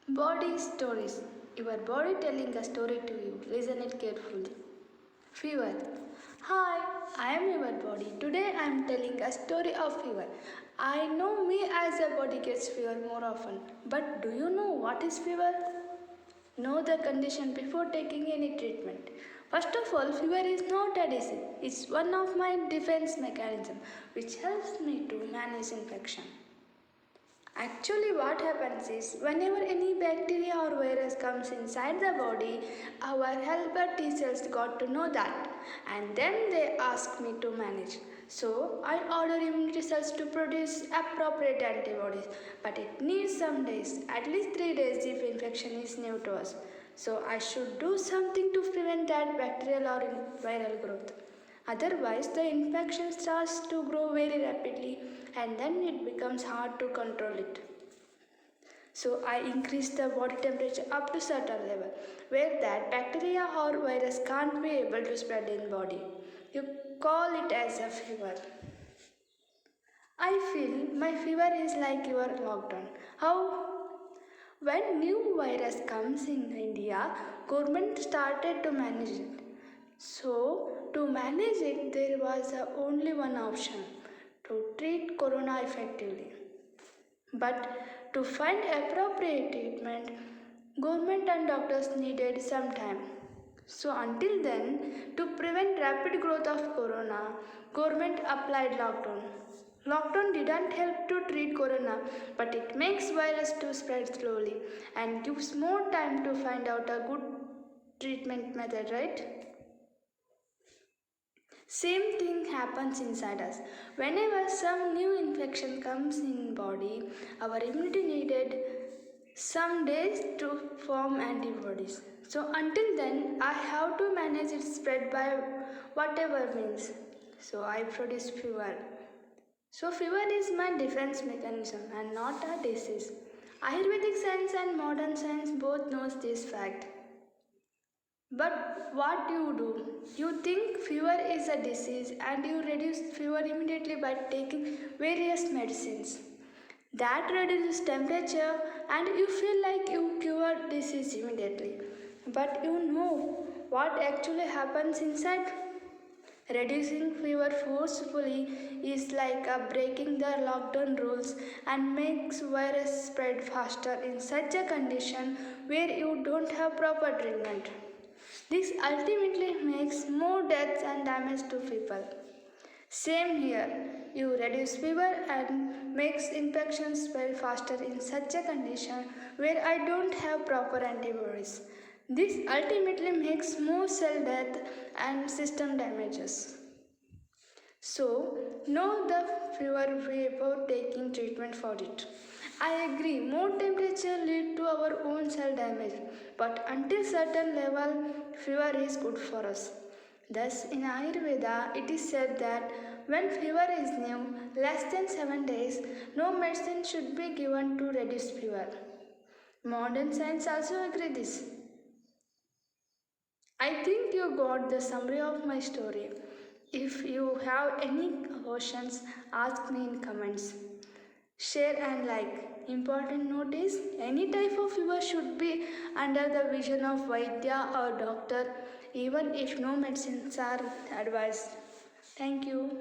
Body stories. Your body telling a story to you. Listen it carefully. Fever. Hi, I am your body. Today I am telling a story of fever. I know me as a body gets fever more often. But do you know what is fever? Know the condition before taking any treatment. First of all, fever is not a disease. It's one of my defense mechanism which helps me to manage infection. Actually, what happens is whenever any bacteria or virus comes inside the body, our helper T cells got to know that and then they ask me to manage. So, I order immunity cells to produce appropriate antibodies, but it needs some days, at least 3 days if infection is new to us. So, I should do something to prevent that bacterial or viral growth. Otherwise, the infection starts to grow very rapidly and then it becomes hard to control it. So I increase the body temperature up to certain level where that bacteria or virus can't be able to spread in body. You call it as a fever. I feel my fever is like your lockdown. How? When new virus comes in India, government started to manage it. So, to manage it, there was only one option to treat corona effectively. But to find appropriate treatment, government and doctors needed some time. So until then, to prevent rapid growth of corona, government applied lockdown. Lockdown didn't help to treat corona, but it makes virus to spread slowly and gives more time to find out a good treatment method, right? Same thing happens inside us. Whenever some new infection comes in body, our immunity needed some days to form antibodies. So until then, I have to manage its spread by whatever means. So I produce fever. So fever is my defense mechanism and not a disease. Ayurvedic science and modern science both knows this fact. But what do? You think fever is a disease and you reduce fever immediately by taking various medicines. That reduces temperature and you feel like you cure disease immediately. But you know what actually happens inside? Reducing fever forcefully is like breaking the lockdown rules and makes virus spread faster in such a condition where you don't have proper treatment. This ultimately makes more deaths and damage to people. Same here, you reduce fever and makes infections spread faster in such a condition where I don't have proper antibodies. This ultimately makes more cell death and system damages. So, know the fever before taking treatment for it. I agree, more temperature lead to our own cell damage, but until certain level, fever is good for us. Thus, in Ayurveda, it is said that when fever is new, less than 7 days, no medicine should be given to reduce fever. Modern science also agree this. I think you got the summary of my story. If you have any questions, ask me in comments. Share and like. Important note is any type of fever should be under the vision of Vaidya or doctor even if no medicines are advised. Thank you.